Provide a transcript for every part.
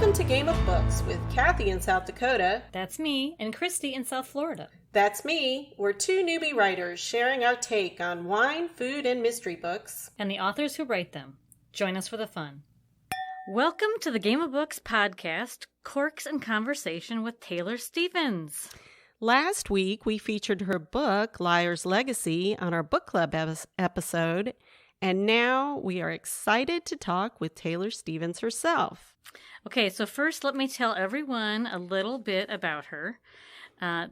Welcome to Game of Books with Cathi in South Dakota. That's me, and Christie in South Florida. That's me. We're two newbie writers sharing our take on wine, food, and mystery books. And the authors who write them. Join us for the fun. Welcome to the Game of Books podcast, Corks and Conversation with Taylor Stevens. Last week, we featured her book, Liar's Legacy, on our book club episode, and now we are excited to talk with Taylor Stevens herself. Okay, so first let me tell everyone a little bit about her.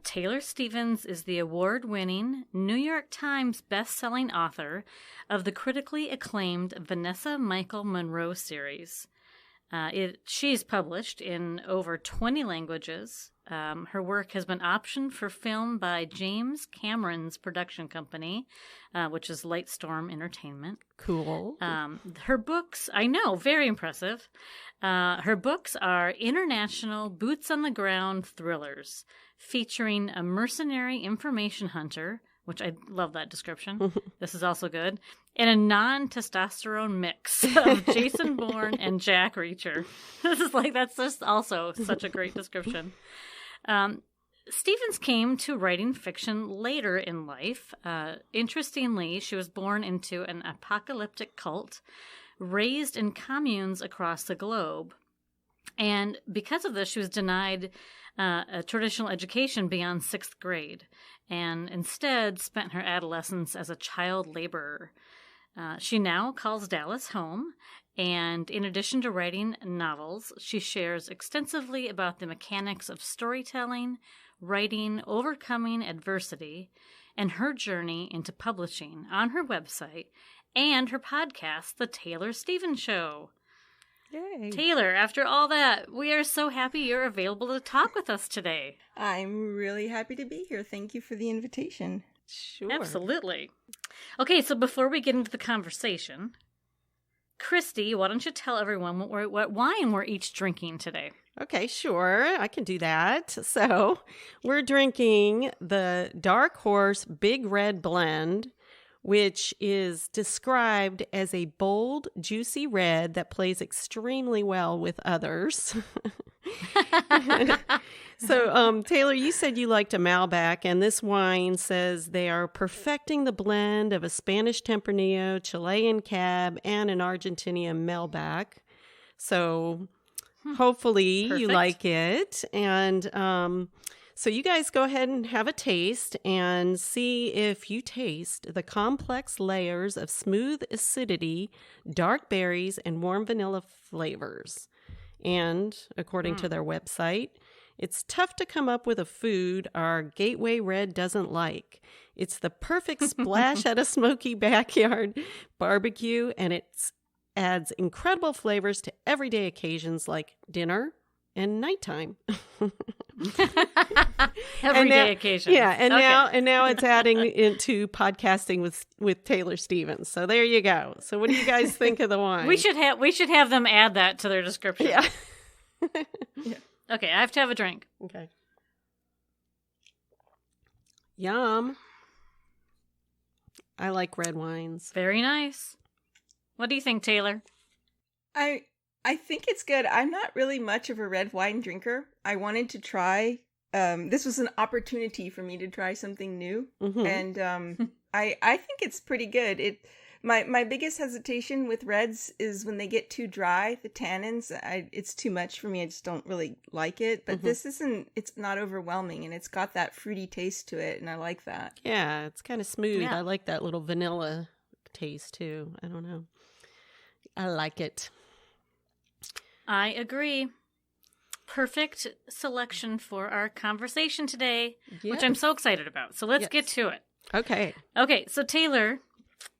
Taylor Stevens is the award-winning New York Times best-selling author of the critically acclaimed Vanessa Michael Monroe series. She's published in over 20 languages. Her work has been optioned for film by James Cameron's production company, which is Lightstorm Entertainment. Cool. Her books, I know, very impressive. Her books are international boots-on-the-ground thrillers featuring a mercenary information hunter, which I love that description. This is also good. And a non-testosterone mix of Jason Bourne and Jack Reacher. That's just also such a great description. Stevens came to writing fiction later in life. Interestingly, she was born into an apocalyptic cult, raised in communes across the globe. And because of this, she was denied a traditional education beyond 6th grade, and instead spent her adolescence as a child laborer. She now calls Dallas home, and in addition to writing novels, she shares extensively about the mechanics of storytelling, writing, overcoming adversity, and her journey into publishing on her website and her podcast, The Taylor Stevens Show. Yay. Taylor, after all that, we are so happy you're available to talk with us today. I'm really happy to be here. Thank you for the invitation. Sure. Absolutely. Okay, so before we get into the conversation, Christie, why don't you tell everyone what wine we're each drinking today? Okay, sure. I can do that. So we're drinking the Dark Horse Big Red Blend, which is described as a bold, juicy red that plays extremely well with others. So, Taylor, you said you liked a Malbec, and this wine says they are perfecting the blend of a Spanish Tempranillo, Chilean Cab, and an Argentinian Malbec. So hopefully you like it. And so you guys go ahead and have a taste and see if you taste the complex layers of smooth acidity, dark berries, and warm vanilla flavors. And according to their website, it's tough to come up with a food our Gateway Red doesn't like. It's the perfect splash at a smoky backyard barbecue, and it adds incredible flavors to everyday occasions like dinner and nighttime. Everyday occasions. Yeah, and now it's adding into podcasting with Taylor Stevens. So there you go. So what do you guys think of the wine? We should have them add that to their description. Yeah. Yeah. Okay, I have to have a drink. Okay. Yum. I like red wines. Very nice. What do you think, Taylor? I think it's good. I'm not really much of a red wine drinker. I wanted to try. This was an opportunity for me to try something new, and I think it's pretty good. My biggest hesitation with reds is when they get too dry, the tannins. It's too much for me. I just don't really like it. But this isn't. It's not overwhelming, and it's got that fruity taste to it, and I like that. Yeah, it's kind of smooth. Yeah. I like that little vanilla taste too. I don't know. I like it. I agree. Perfect selection for our conversation today, which I'm so excited about. So let's get to it. Okay. Okay, so Taylor,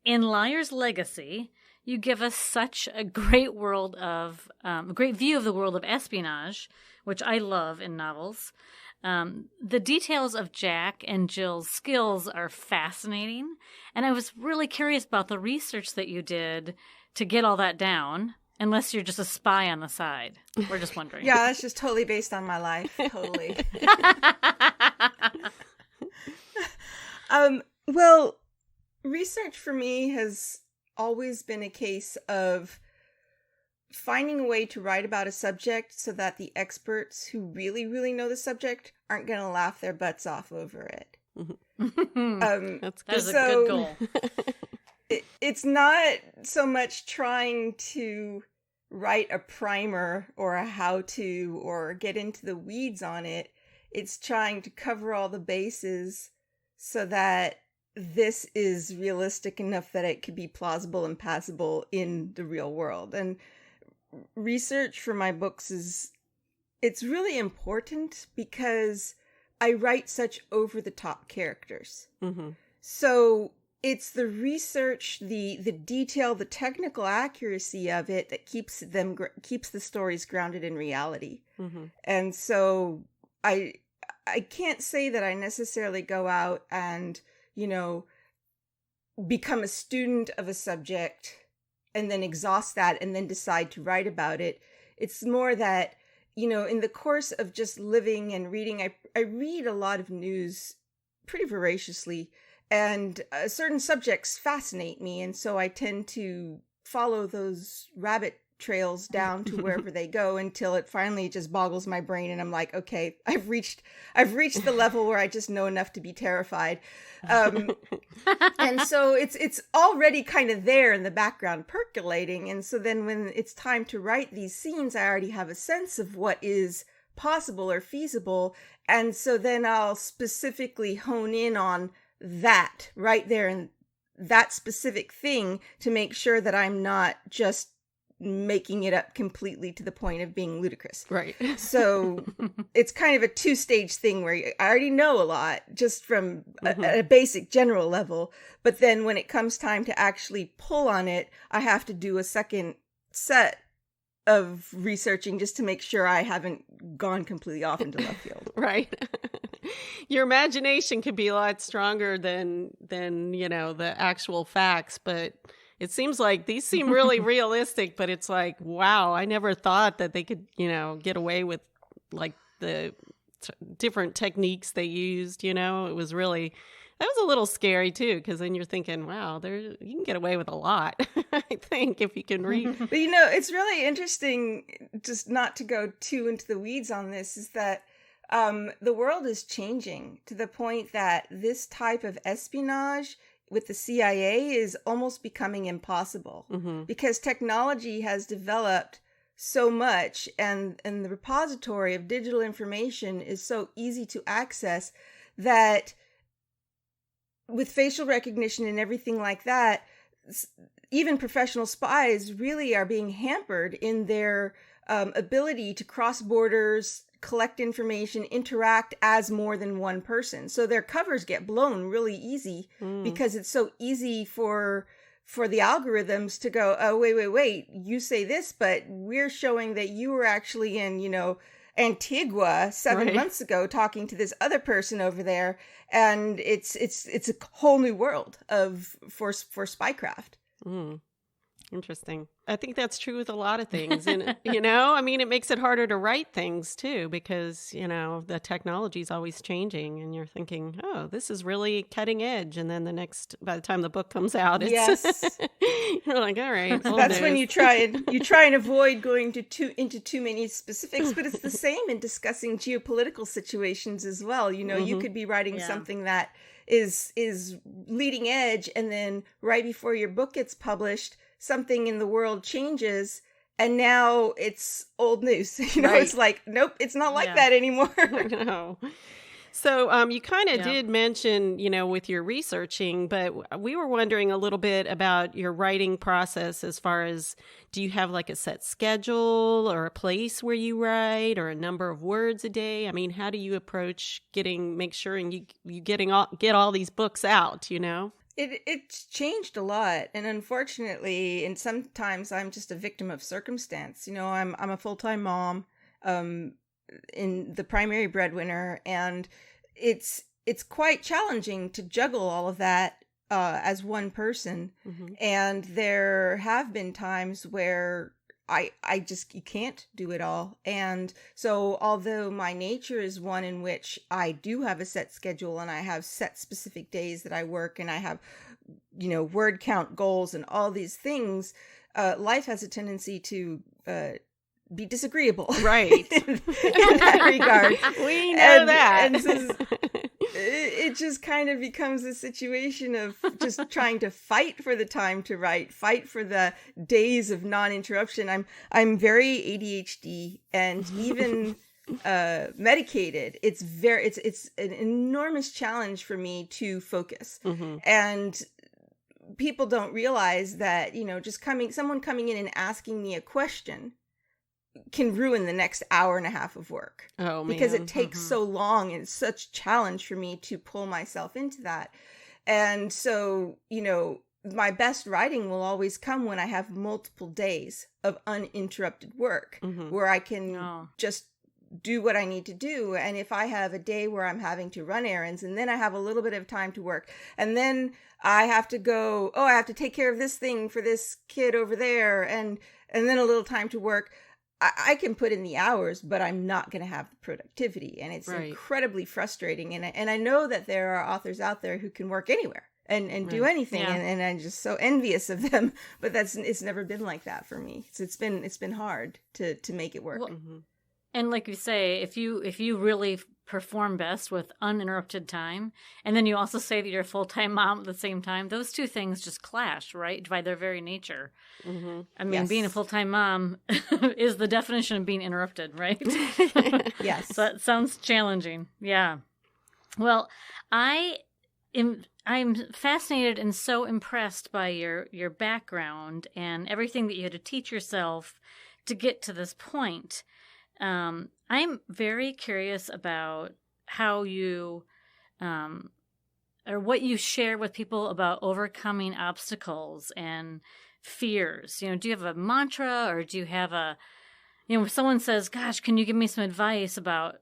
in Liar's Legacy, you give us such a great world of, a great view of the world of espionage, which I love in novels. The details of Jack and Jill's skills are fascinating, and I was really curious about the research that you did to get all that down. Unless you're just a spy on the side. We're just wondering. Yeah, that's just totally based on my life. Totally. Well, research for me has always been a case of finding a way to write about a subject so that the experts who really, really know the subject aren't going to laugh their butts off over it. That's a good goal. It's not so much trying to write a primer or a how-to or get into the weeds on it. It's trying to cover all the bases so that this is realistic enough that it could be plausible and passable in the real world. And research for my books it's really important because I write such over-the-top characters. Mm-hmm. So it's the research, the detail, the technical accuracy of it that keeps the stories grounded in reality. Mm-hmm. And so I can't say that I necessarily go out and, become a student of a subject and then exhaust that and then decide to write about it. It's more that, in the course of just living and reading, I read a lot of news pretty voraciously, and certain subjects fascinate me. And so I tend to follow those rabbit trails down to wherever they go until it finally just boggles my brain. And I'm like, okay, I've reached the level where I just know enough to be terrified. And so it's already kind of there in the background percolating. And so then when it's time to write these scenes, I already have a sense of what is possible or feasible. And so then I'll specifically hone in on that right there and that specific thing to make sure that I'm not just making it up completely to the point of being ludicrous. Right. So it's kind of a two-stage thing where I already know a lot just from a basic general level. But then when it comes time to actually pull on it, I have to do a second set of researching just to make sure I haven't gone completely off into left field. Right. Your imagination could be a lot stronger than the actual facts, but it seems like these seem really realistic, but it's like, wow, I never thought that they could, get away with like the different techniques they used, It was really, that was a little scary too, because then you're thinking, wow, you can get away with a lot, I think, if you can read. But it's really interesting, just not to go too into the weeds on this, is that the world is changing to the point that this type of espionage with the CIA is almost becoming impossible because technology has developed so much and the repository of digital information is so easy to access that with facial recognition and everything like that, even professional spies really are being hampered in their ability to cross borders, collect information, interact as more than one person. So their covers get blown really easy because it's so easy for the algorithms to go, oh, wait, you say this, but we're showing that you were actually in, Antigua 7 months ago talking to this other person over there. And it's a whole new world for spycraft. Interesting. I think that's true with a lot of things. And, it makes it harder to write things too, because, the technology is always changing and you're thinking, oh, this is really cutting edge. And then by the time the book comes out, it's, you're like, all right. That's when you try and avoid going into too many specifics, but it's the same in discussing geopolitical situations as well. You could be writing something that is leading edge, and then right before your book gets published, something in the world changes and now it's old news. It's like, nope, it's not like that anymore. No. So you kind of did mention, with your researching, but we were wondering a little bit about your writing process as far as, do you have like a set schedule or a place where you write or a number of words a day? I mean, how do you approach make sure you get all these books out, It's changed a lot, and unfortunately, and sometimes I'm just a victim of circumstance. I'm a full-time mom, in the primary breadwinner, and it's quite challenging to juggle all of that as one person. And there have been times where you can't do it all. And so although my nature is one in which I do have a set schedule and I have set specific days that I work and I have, word count goals and all these things, life has a tendency to be disagreeable. Right. in that regard. We know that. And so it just kind of becomes a situation of just trying to fight for the time to write, fight for the days of non-interruption. I'm very ADHD, and even medicated, it's an enormous challenge for me to focus. And people don't realize that, just someone coming in and asking me a question can ruin the next hour and a half of work. Oh, man. Because it takes so long, and it's such a challenge for me to pull myself into that. And so, my best writing will always come when I have multiple days of uninterrupted work, where I can just do what I need to do. And if I have a day where I'm having to run errands, and then I have a little bit of time to work, and then I have to go, I have to take care of this thing for this kid over there, and then a little time to work, I can put in the hours, but I'm not going to have the productivity. And it's incredibly frustrating. And I know that there are authors out there who can work anywhere and do anything. Yeah. And I'm just so envious of them. But it's never been like that for me. So it's been hard to make it work. Well, and like you say, if you really perform best with uninterrupted time, and then you also say that you're a full-time mom at the same time, those two things just clash, right? By their very nature. I mean, being a full-time mom is the definition of being interrupted, right? Yes. So that sounds challenging. Yeah. Well, I'm fascinated and so impressed by your background and everything that you had to teach yourself to get to this point. I'm very curious about how you, or what you share with people about overcoming obstacles and fears. Do you have a mantra, or do you have when someone says, gosh, can you give me some advice about,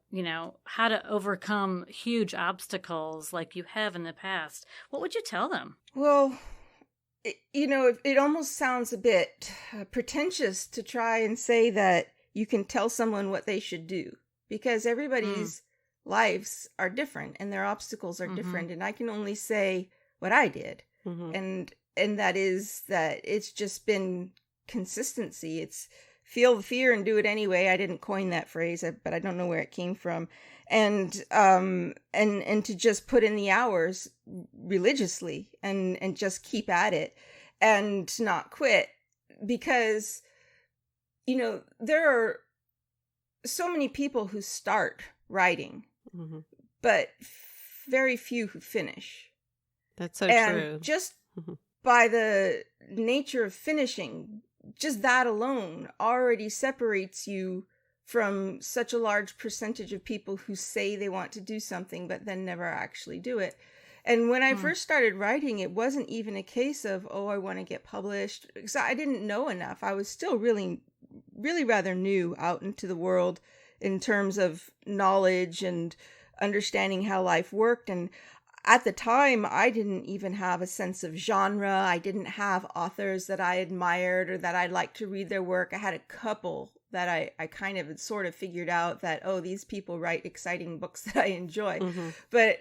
how to overcome huge obstacles like you have in the past? What would you tell them? Well, it almost sounds a bit pretentious to try and say that you can tell someone what they should do, because everybody's lives are different and their obstacles are different. And I can only say what I did. And that is that it's just been consistency. It's feel the fear and do it anyway. I didn't coin that phrase, but I don't know where it came from. And to just put in the hours religiously and just keep at it and not quit, because there are so many people who start writing, but very few who finish. That's so and true. Just by the nature of finishing, just that alone already separates you from such a large percentage of people who say they want to do something, but then never actually do it. And when I first started writing, it wasn't even a case of, I want to get published, because I didn't know enough. I was still really rather new out into the world in terms of knowledge and understanding how life worked. And at the time, I didn't even have a sense of genre. I didn't have authors that I admired or that I'd like to read their work. I had a couple that I kind of had sort of figured out that, these people write exciting books that I enjoy. But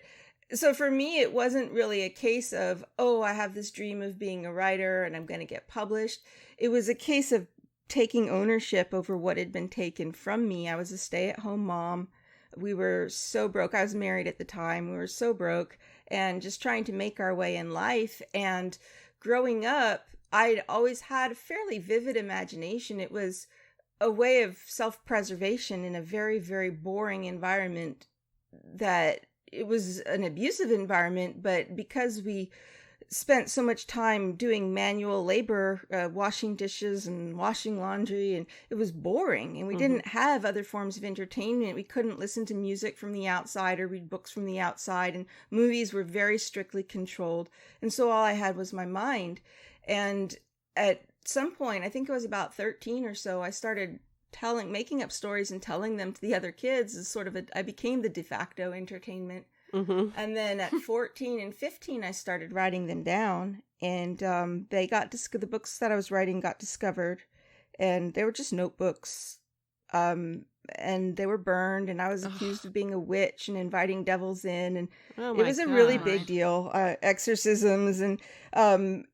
so for me, it wasn't really a case of, I have this dream of being a writer and I'm going to get published. It was a case of taking ownership over what had been taken from me. I was a stay-at-home mom. We were so broke. I was married at the time. We were so broke and just trying to make our way in life. And growing up, I'd always had a fairly vivid imagination. It was a way of self-preservation in a very, very boring environment. That it was an abusive environment, but because we spent so much time doing manual labor, washing dishes and washing laundry, and it was boring, and we didn't have other forms of entertainment. We couldn't listen to music from the outside or read books from the outside, and movies were very strictly controlled. And so all I had was my mind. And at some point, I think it was about 13 or so, I started making up stories and telling them to the other kids as sort of I became the de facto entertainment. And then at 14 and 15, I started writing them down, and the books that I was writing got discovered, and they were just notebooks. and they were burned, and I was accused of being a witch and inviting devils in, and Oh it my was a really gosh. big deal. Exorcisms and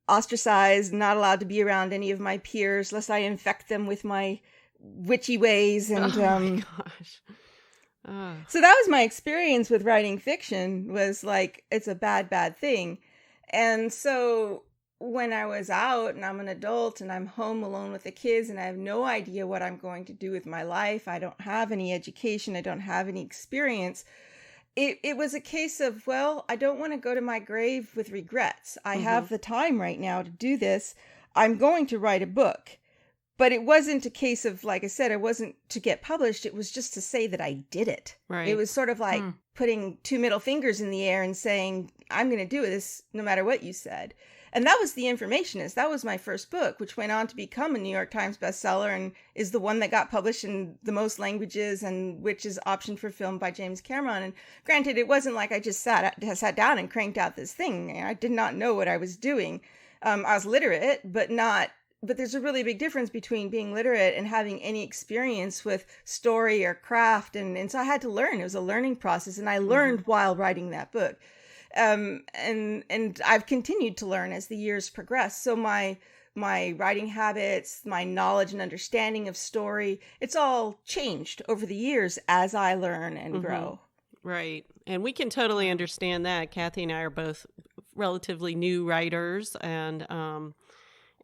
ostracized, not allowed to be around any of my peers lest I infect them with my witchy ways, and Oh my gosh. Oh. so that was my experience with writing fiction, was like, it's a bad thing. And so when I was out and I'm an adult and I'm home alone with the kids and I have no idea what I'm going to do with my life, I don't have any education, I don't have any experience. It was a case of, well, I don't want to go to my grave with regrets. I have the time right now to do this. I'm going to write a book. But it wasn't a case of, like I said, it wasn't to get published. It was just to say that I did it. Right. It was sort of like putting two middle fingers in the air and saying, I'm going to do this no matter what you said. And that was The Informationist. That was my first book, which went on to become a New York Times bestseller and is the one that got published in the most languages and which is optioned for film by James Cameron. And granted, it wasn't like I just sat down and cranked out this thing. I did not know what I was doing. I was literate, but there's a really big difference between being literate and having any experience with story or craft. And so I had to learn. It was a learning process. And I learned while writing that book. And I've continued to learn as the years progress. So my writing habits, my knowledge and understanding of story, it's all changed over the years as I learn and grow. Right. And we can totally understand that. Cathi and I are both relatively new writers, and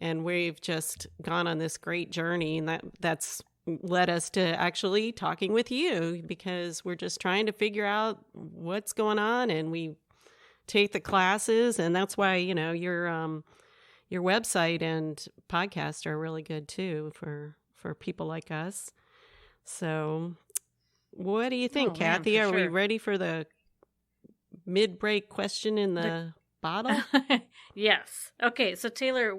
we've just gone on this great journey, and that's led us to actually talking with you, because we're just trying to figure out what's going on, and we take the classes, and that's why, your website and podcast are really good too for people like us. So what do you think, Cathi? Are we ready for the mid-break question in the bottle? Yes. Okay, so Taylor,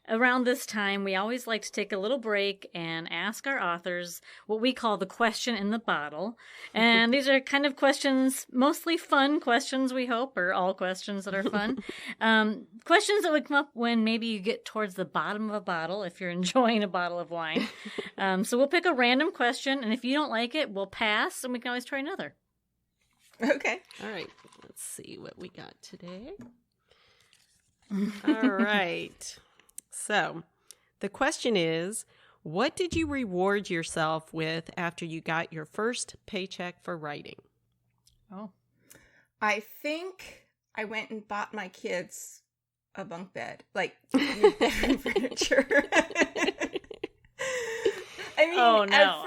around this time, we always like to take a little break and ask our authors what we call the question in the bottle. And these are kind of questions, mostly fun questions, we hope, or all questions that are fun. Questions that would come up when maybe you get towards the bottom of a bottle, if you're enjoying a bottle of wine. So we'll pick a random question, and if you don't like it, we'll pass, and we can always try another. Okay. All right. Let's see what we got today. All right. So the question is, what did you reward yourself with after you got your first paycheck for writing? Oh. I think I went and bought my kids a bunk bed, like new bedroom furniture. I mean, oh, no.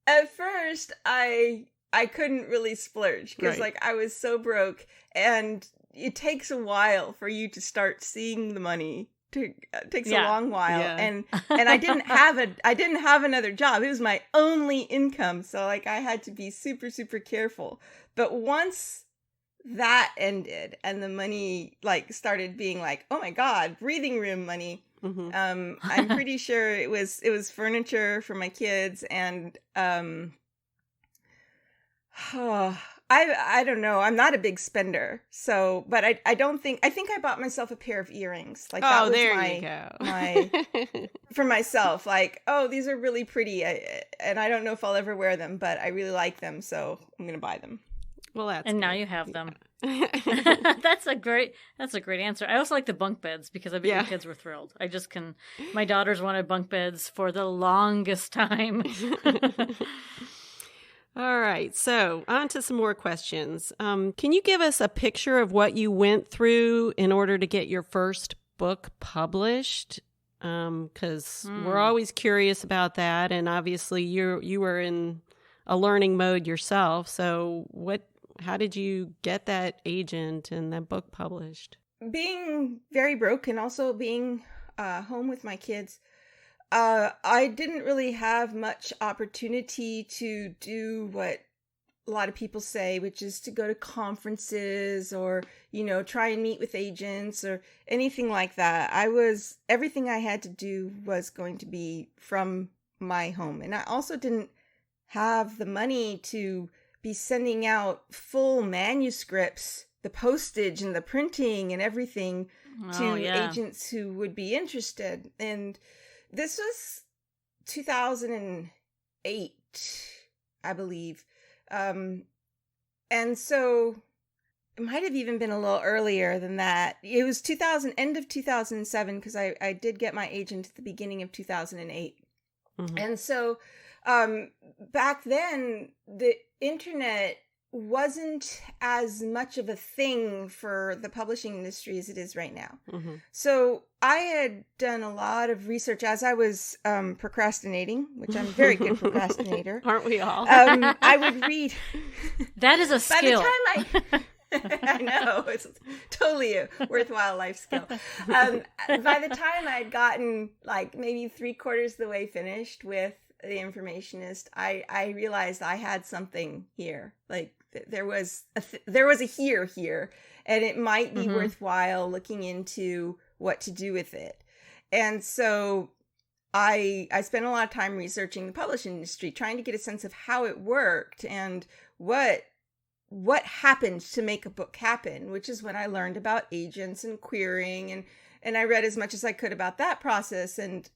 at first I couldn't really splurge because like I was so broke, and it takes a while for you to start seeing the money. It takes a long while, and I didn't have another job. It was my only income, so like I had to be super careful. But once that ended and the money like started being like, oh my God, breathing room money. I'm pretty sure it was furniture for my kids, and I don't know. I'm not a big spender, so but I think I bought myself a pair of earrings. Like that was you go. my for myself. Like, oh, these are really pretty, and I don't know if I'll ever wear them, but I really like them, so I'm gonna buy them. Well, that's and good. now you have them. That's a great answer. I also like the bunk beds because I bet your kids were thrilled. My daughters wanted bunk beds for the longest time. All right, so on to some more questions. Can you give us a picture of what you went through in order to get your first book published? Because we're always curious about that, and obviously you were in a learning mode yourself. So how did you get that agent and that book published? Being very broke and also being home with my kids, I didn't really have much opportunity to do what a lot of people say, which is to go to conferences or, try and meet with agents or anything like that. Everything I had to do was going to be from my home. And I also didn't have the money to be sending out full manuscripts, the postage and the printing and everything to agents who would be interested. And this was 2008, I believe. And so it might have even been a little earlier than that. It was end of 2007, because I did get my agent at the beginning of 2008. Mm-hmm. And so back then, the internet wasn't as much of a thing for the publishing industry as it is right now. Mm-hmm. So I had done a lot of research as I was procrastinating, which I'm a very good procrastinator. Aren't we all? I would read. That is a skill. By the time I know, it's totally a worthwhile life skill. By the time I'd gotten like maybe 3/4 of the way finished with The Informationist, I realized I had something here. Like there was a here, and it might be worthwhile looking into what to do with it. And so I spent a lot of time researching the publishing industry, trying to get a sense of how it worked and what happened to make a book happen, which is when I learned about agents and querying, and I read as much as I could about that process, and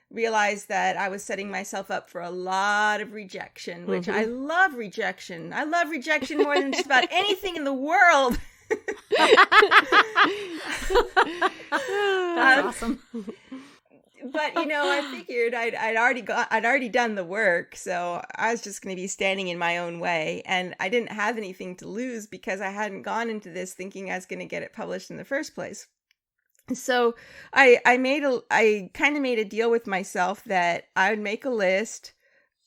realized that I was setting myself up for a lot of rejection, which I love rejection. I love rejection more than just about anything in the world. That's awesome. But I figured I'd already done the work, so I was just going to be standing in my own way, and I didn't have anything to lose because I hadn't gone into this thinking I was going to get it published in the first place. So I kind of made a deal with myself that I would make a list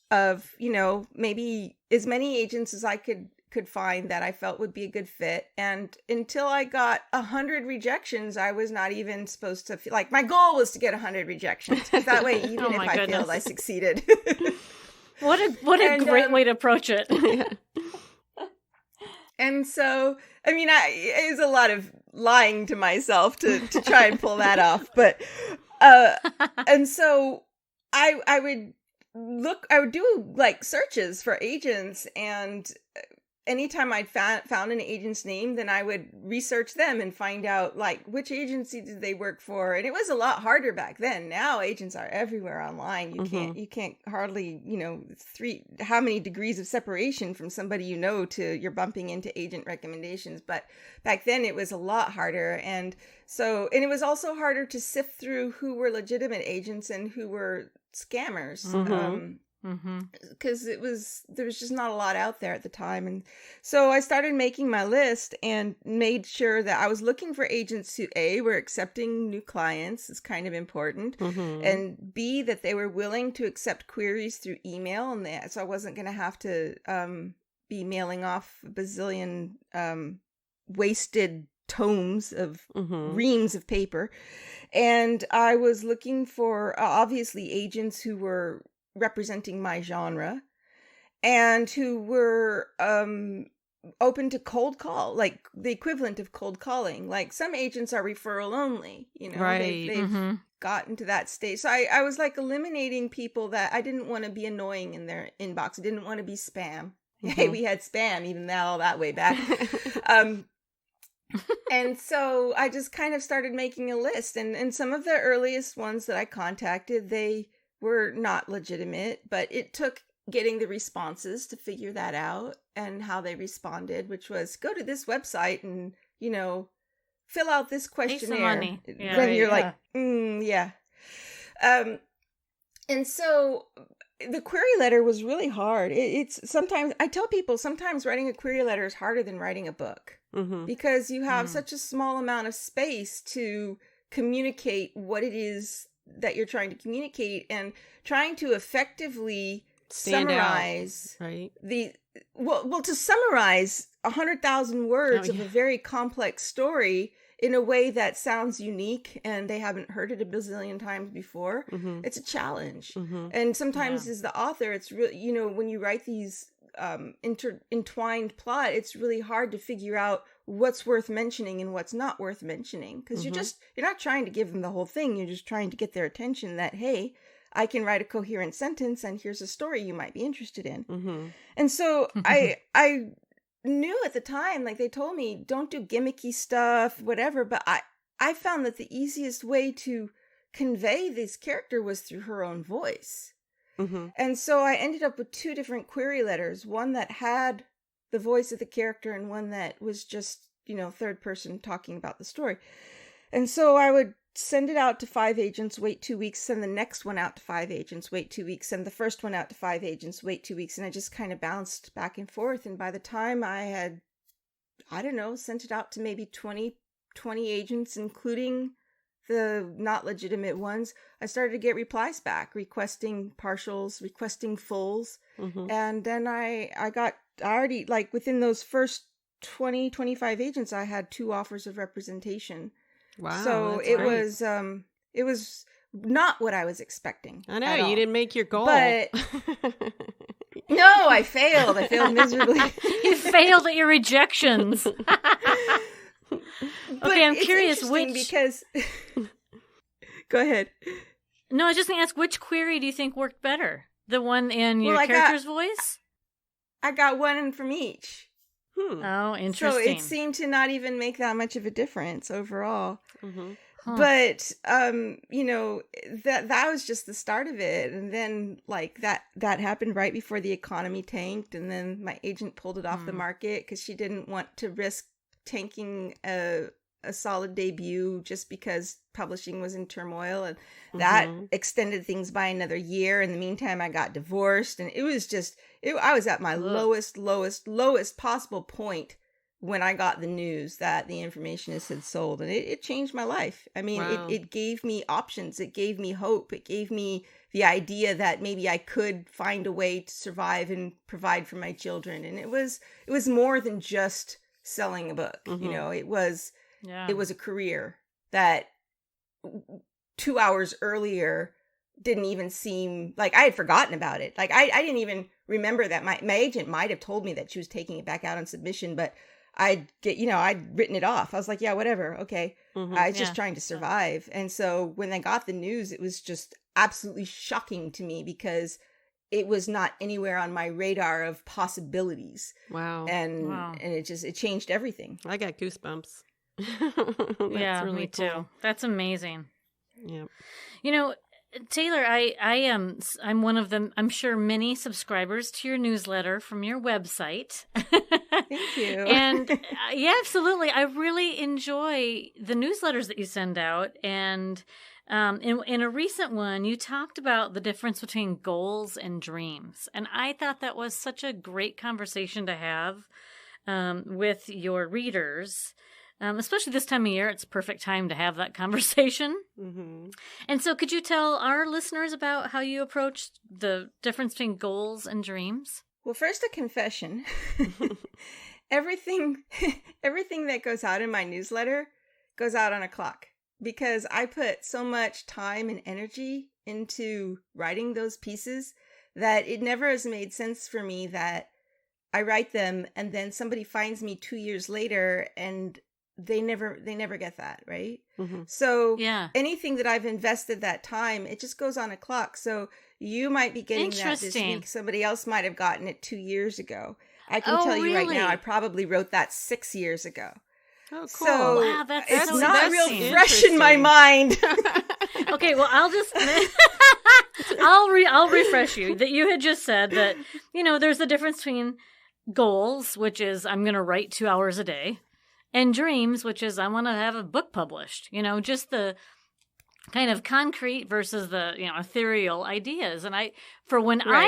of maybe as many agents as I could find that I felt would be a good fit. And until I got 100 rejections, I was not even supposed to feel like my goal was to get 100 rejections. Because that way, even if I failed, I succeeded. What a great way to approach it. And so, I mean, it was a lot of lying to myself to try and pull that off. But, and so I would do like searches for agents, and anytime I'd found an agent's name, then I would research them and find out like which agency did they work for. And it was a lot harder back then. Now agents are everywhere online. You can't hardly, how many degrees of separation from somebody to you're bumping into agent recommendations. But back then it was a lot harder. And it was also harder to sift through who were legitimate agents and who were scammers. Because there was just not a lot out there at the time. And so I started making my list and made sure that I was looking for agents who A, were accepting new clients, is kind of important, and B, that they were willing to accept queries through email, and so I wasn't going to have to be mailing off a bazillion wasted tomes of reams of paper. And I was looking for obviously agents who were representing my genre and who were open to cold call, like the equivalent of cold calling. Like some agents are referral only, right. They've gotten to that stage. So I was like eliminating people that I didn't want to be annoying in their inbox. I didn't want to be spam. Hey, we had spam even all that way back. And so I just kind of started making a list, and some of the earliest ones that I contacted, they were not legitimate, but it took getting the responses to figure that out and how they responded, which was go to this website and, fill out this questionnaire. Pay some money. Yeah, then you're like, yeah. And so the query letter was really hard. I tell people sometimes writing a query letter is harder than writing a book because you have such a small amount of space to communicate what it is that you're trying to communicate, and trying to effectively summarize out, right? To summarize 100,000 words of a very complex story in a way that sounds unique and they haven't heard it a bazillion times before. It's a challenge. And sometimes as the author, it's really, when you write these entwined plot, it's really hard to figure out what's worth mentioning and what's not worth mentioning, because you're not trying to give them the whole thing. You're just trying to get their attention that, hey, I can write a coherent sentence and here's a story you might be interested in. And so I knew at the time, like they told me, don't do gimmicky stuff, whatever, but I found that the easiest way to convey this character was through her own voice. And so I ended up with 2 different query letters, one that had the voice of the character and one that was just, third person talking about the story. And so I would send it out to 5 agents, wait 2 weeks, send the next one out to 5 agents, wait 2 weeks, send the first one out to 5 agents, wait 2 weeks. And I just kind of bounced back and forth. And by the time I had, sent it out to maybe 20 agents, including the not legitimate ones, I started to get replies back, requesting partials, requesting fulls. And then I already, like within those first 25 agents, I had 2 offers of representation. Wow. So it was not what I was expecting. I know, you didn't make your goal. But no, I failed. I failed miserably. You failed at your rejections. Okay, I'm curious because go ahead. No, I was just going to ask, which query do you think worked better? The one in your character's voice? I got one from each. Oh, interesting. So it seemed to not even make that much of a difference overall. But that was just the start of it, and then like that happened right before the economy tanked, and then my agent pulled it off the market because she didn't want to risk tanking a solid debut just because publishing was in turmoil, and that extended things by another year. In the meantime, I got divorced, and it was just I was at my lowest possible point when I got the news that the informationist had sold, and it changed my life. I mean, it gave me options. It gave me hope. It gave me the idea that maybe I could find a way to survive and provide for my children. And it was more than just selling a book. It was a career that 2 hours earlier didn't even seem like I had forgotten about it. Like I didn't even remember that my agent might have told me that she was taking it back out on submission, but I'd written it off. I was like, yeah, whatever. Okay. I was just trying to survive. And so when I got the news, it was just absolutely shocking to me because it was not anywhere on my radar of possibilities. Wow. And it changed everything. I got goosebumps. Yeah, really me cool. too. That's amazing. Yeah. Taylor, I'm one of them. I'm sure many subscribers to your newsletter from your website. Thank you. And yeah, absolutely. I really enjoy the newsletters that you send out. And in a recent one, you talked about the difference between goals and dreams. And I thought that was such a great conversation to have with your readers. Especially this time of year, it's a perfect time to have that conversation. And so could you tell our listeners about how you approach the difference between goals and dreams? Well, first, a confession. Everything that goes out in my newsletter goes out on a clock because I put so much time and energy into writing those pieces that it never has made sense for me that I write them and then somebody finds me 2 years later and they never get that, right? So anything that I've invested that time, it just goes on a clock. So you might be getting that this week. Somebody else might have gotten it 2 years ago. I can tell you right now, I probably wrote that 6 years ago. Oh, cool. So wow, it's not real fresh in my mind. Okay, well, I'll refresh you that you had just said that, there's a difference between goals, which is I'm going to write 2 hours a day, and dreams, which is I want to have a book published, just the kind of concrete versus the, ethereal ideas. And I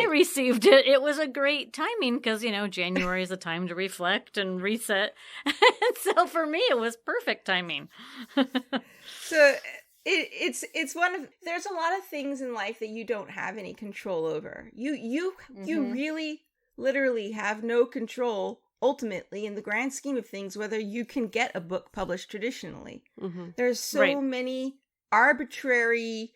received it, it was a great timing because, January is a time to reflect and reset. And so for me, it was perfect timing. So it's one of, there's a lot of things in life that you don't have any control over. You really literally have no control ultimately in the grand scheme of things, whether you can get a book published traditionally. There's so many arbitrary,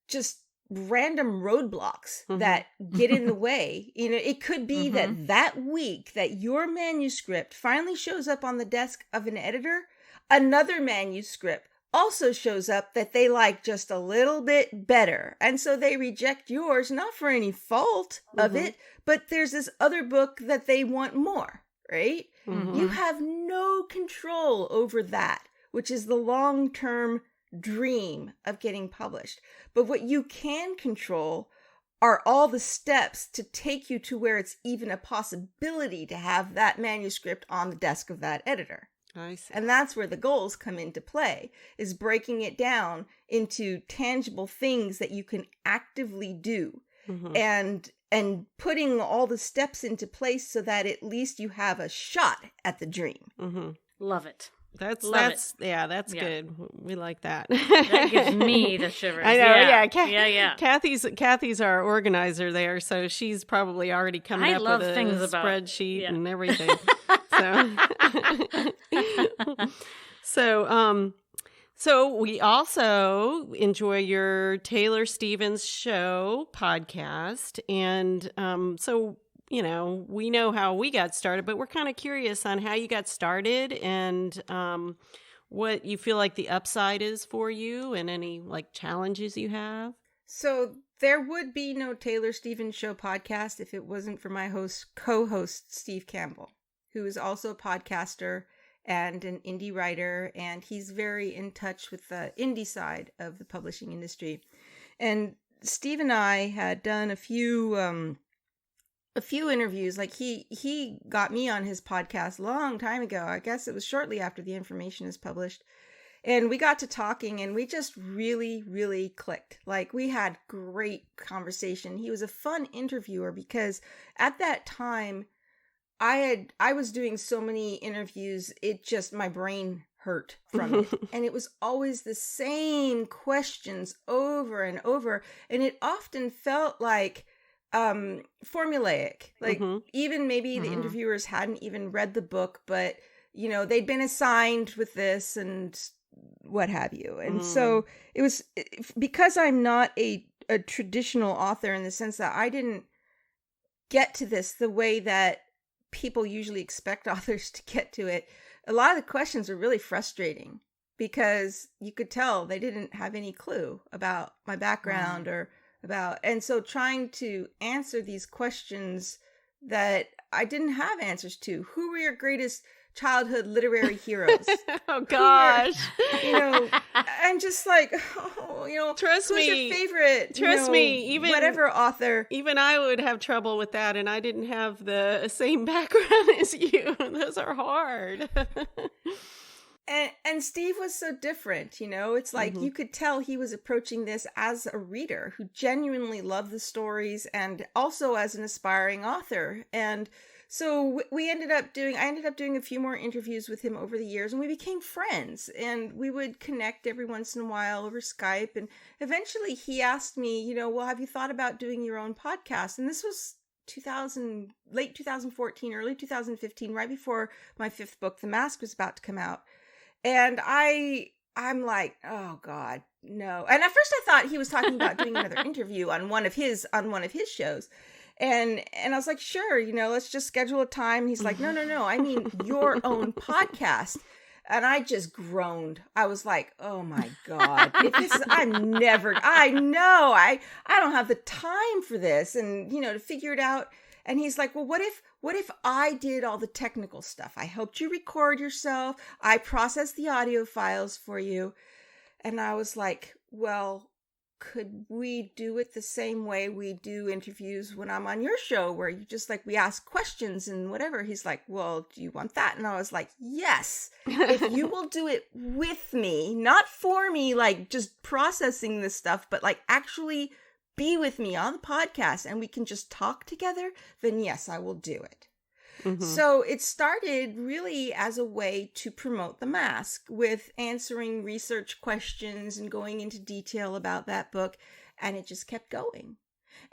just random roadblocks that get in the way. It could be that week that your manuscript finally shows up on the desk of an editor, another manuscript also shows up that they like just a little bit better. And so they reject yours, not for any fault of it, but there's this other book that they want more, right? You have no control over that, which is the long-term dream of getting published. But what you can control are all the steps to take you to where it's even a possibility to have that manuscript on the desk of that editor. I see. And that's where the goals come into play, is breaking it down into tangible things that you can actively do, and putting all the steps into place so that at least you have a shot at the dream. Love it. That's good. We like that. That gives me the shivers. I know. Yeah. Kathy's our organizer there, so she's probably already coming up with a spreadsheet and everything. So we also enjoy your Taylor Stevens Show podcast, and so we know how we got started, but we're kind of curious on how you got started and what you feel like the upside is for you and any like challenges you have. So there would be no Taylor Stevens Show podcast if it wasn't for my co-host, Steve Campbell, who is also a podcaster and an indie writer, and he's very in touch with the indie side of the publishing industry. And Steve and I had done a few interviews. Like he got me on his podcast a long time ago. I guess it was shortly after the information is published. And we got to talking, and we just really, really clicked. Like, we had great conversation. He was a fun interviewer because at that time, I was doing so many interviews, my brain hurt from it. And it was always the same questions over and over. And it often felt like formulaic. Like, even maybe the interviewers hadn't even read the book, but, they'd been assigned with this and what have you. And so it was, because I'm not a traditional author in the sense that I didn't get to this the way that people usually expect authors to get to it. A lot of the questions are really frustrating because you could tell they didn't have any clue about my background and so trying to answer these questions that I didn't have answers to. Who were your greatest childhood literary heroes? Oh gosh. I'm just like, trust who's me, your favorite? Trust me, even whatever author. Even I would have trouble with that, and I didn't have the same background as you. Those are hard. And Steve was so different, it's like you could tell he was approaching this as a reader who genuinely loved the stories and also as an aspiring author. And so I ended up doing a few more interviews with him over the years, and we became friends, and we would connect every once in a while over Skype. And eventually he asked me, well, have you thought about doing your own podcast? And this was late 2014, early 2015, right before my fifth book, The Mask, was about to come out. And I'm like, oh God, no. And at first I thought he was talking about doing another interview on one of his shows. And I was like, sure, let's just schedule a time. And he's like, no, I mean your own podcast. And I just groaned. I was like, oh my God, I don't have the time for this. And, to figure it out. And he's like, well, what if I did all the technical stuff? I helped you record yourself. I processed the audio files for you. And I was like, well, could we do it the same way we do interviews when I'm on your show, where you just we ask questions and whatever? He's like, well, do you want that? And I was like, yes, if you will do it with me, not for me, just processing this stuff, but actually be with me on the podcast and we can just talk together, then yes, I will do it. So it started really as a way to promote The Mask, with answering research questions and going into detail about that book. And it just kept going.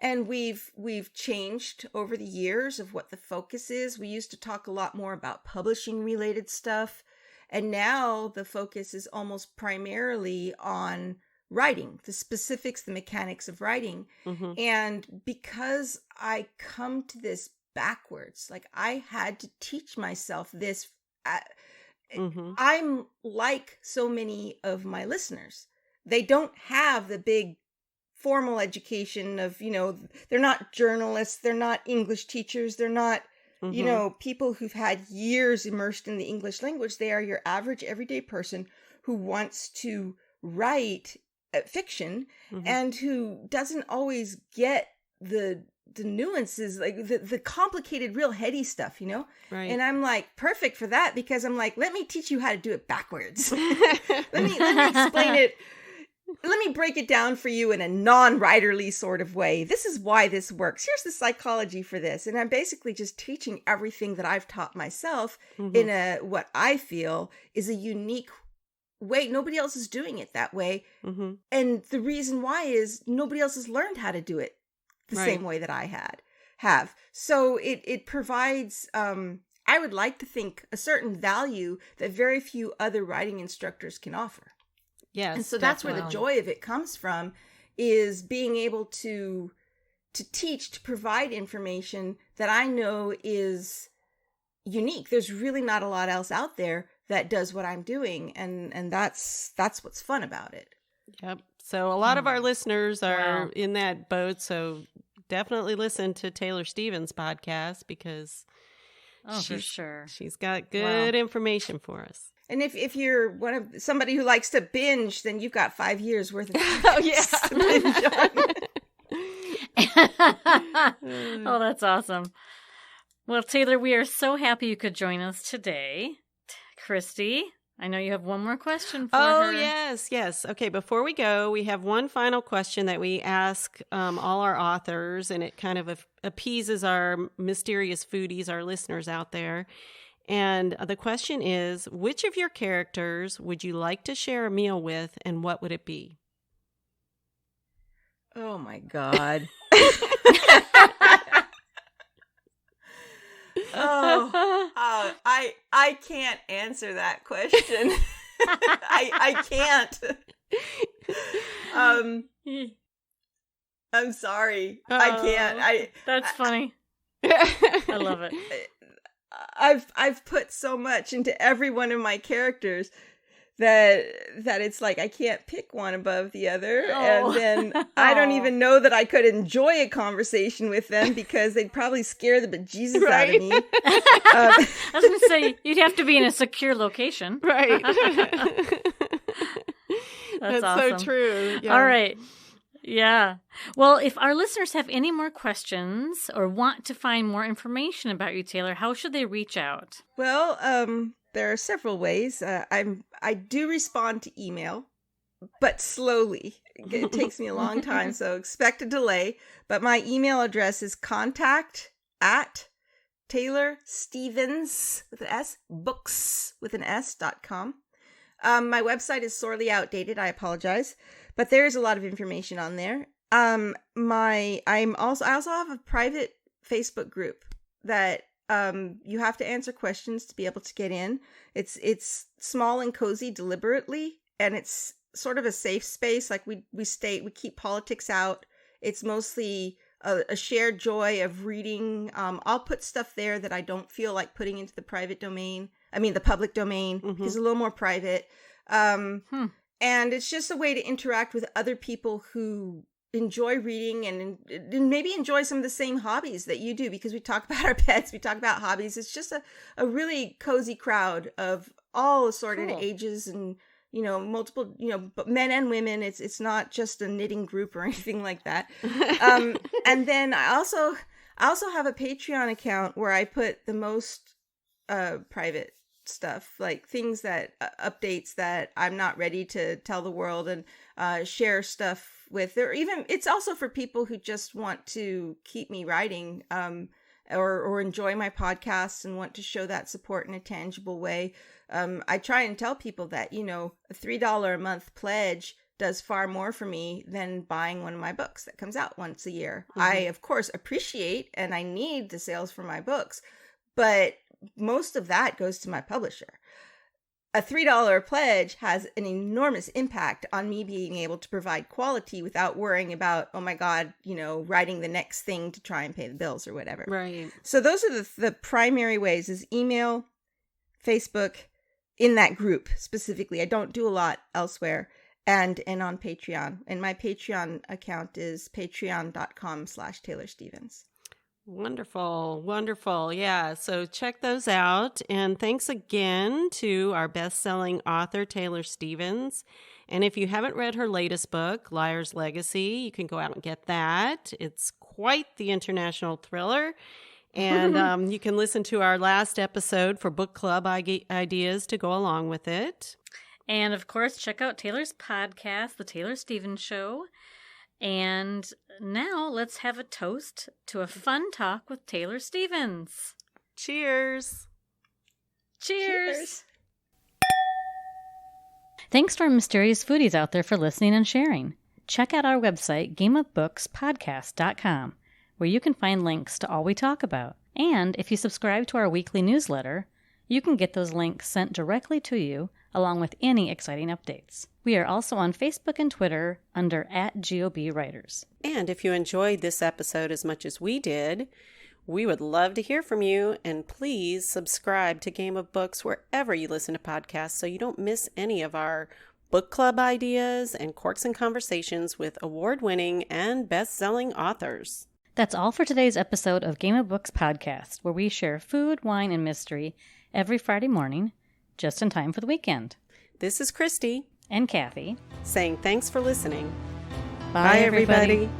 And we've changed over the years of what the focus is. We used to talk a lot more about publishing related stuff. And now the focus is almost primarily on writing, the specifics, the mechanics of writing. And because I come to this backwards, I had to teach myself this. I'm like so many of my listeners. They don't have the big formal education of, they're not journalists, they're not English teachers, they're not, people who've had years immersed in the English language. They are your average everyday person who wants to write fiction and who doesn't always get the nuances, like the complicated, real heady stuff, you know? Right. And I'm like, perfect for that, because I'm like, let me teach you how to do it backwards. let me explain it. Let me break it down for you in a non-writerly sort of way. This is why this works. Here's the psychology for this. And I'm basically just teaching everything that I've taught myself in a, what I feel is a unique way. Nobody else is doing it that way. And the reason why is nobody else has learned how to do it the same way that I have. So it provides, I would like to think, a certain value that very few other writing instructors can offer. Yes. And so that's where the joy of it comes from, is being able to teach, to provide information that I know is unique. There's really not a lot else out there that does what I'm doing. And that's what's fun about it. Yep. So a lot of our listeners are in that boat. So definitely listen to Taylor Stevens' podcast, because for sure, she's got good information for us. And if you're somebody who likes to binge, then you've got 5 years worth of oh yeah, to binge on. Oh, that's awesome. Well, Taylor, we are so happy you could join us today. Christy, I know you have one more question for her. Oh, yes. Okay, before we go, we have one final question that we ask all our authors, and it kind of appeases our mysterious foodies, our listeners out there. And the question is, which of your characters would you like to share a meal with, and what would it be? Oh, my God. I can't answer that question. I can't. I'm sorry. I can't. That's funny. I love it. I've put so much into every one of my characters that it's like I can't pick one above the other. And then I don't even know that I could enjoy a conversation with them, because they'd probably scare the bejesus out of me. I was going to say, you'd have to be in a secure location. Right. That's awesome. So true. Yeah. All right. Yeah. Well, if our listeners have any more questions or want to find more information about you, Taylor, how should they reach out? Well, there are several ways. I do respond to email, but slowly. It takes me a long time, so expect a delay. But my email address is contact@TaylorStevens with an S, books with an S.com. My website is sorely outdated. I apologize, but there's a lot of information on there. I also have a private Facebook group that you have to answer questions to be able to get in. It's small and cozy deliberately, and it's sort of a safe space. Like we keep politics out. It's mostly a shared joy of reading. I'll put stuff there that I don't feel like putting into the public domain, because it's a little more private. And it's just a way to interact with other people who enjoy reading and maybe enjoy some of the same hobbies that you do, because we talk about our pets, we talk about hobbies. It's just a really cozy crowd of all assorted ages and, multiple, but men and women. It's not just a knitting group or anything like that. And then I also have a Patreon account where I put the most private stuff, like things that updates that I'm not ready to tell the world, and share stuff with, or even it's also for people who just want to keep me writing, or enjoy my podcasts and want to show that support in a tangible way. I try and tell people that, a $3 a month pledge does far more for me than buying one of my books that comes out once a year. I, of course, appreciate and I need the sales for my books, but most of that goes to my publisher. A $3 pledge has an enormous impact on me being able to provide quality without worrying about, oh my God, writing the next thing to try and pay the bills or whatever. Right. So those are the primary ways, is email, Facebook, in that group specifically. I don't do a lot elsewhere, and on Patreon. And my Patreon account is patreon.com/Taylor Stevens. Wonderful, wonderful. Yeah, so check those out. And thanks again to our best-selling author, Taylor Stevens. And if you haven't read her latest book, Liar's Legacy, you can go out and get that. It's quite the international thriller. And you can listen to our last episode for book club ideas to go along with it. And, of course, check out Taylor's podcast, The Taylor Stevens Show. And now let's have a toast to a fun talk with Taylor Stevens. Cheers. Cheers. Thanks to our mysterious foodies out there for listening and sharing. Check out our website, gameofbookspodcast.com, where you can find links to all we talk about. And if you subscribe to our weekly newsletter, you can get those links sent directly to you, along with any exciting updates. We are also on Facebook and Twitter under @GOBWriters. And if you enjoyed this episode as much as we did, we would love to hear from you. And please subscribe to Game of Books wherever you listen to podcasts so you don't miss any of our book club ideas and Corks and Conversations with award-winning and best-selling authors. That's all for today's episode of Game of Books Podcast, where we share food, wine, and mystery every Friday morning, just in time for the weekend. This is Christy and Cathi saying thanks for listening. Bye, everybody.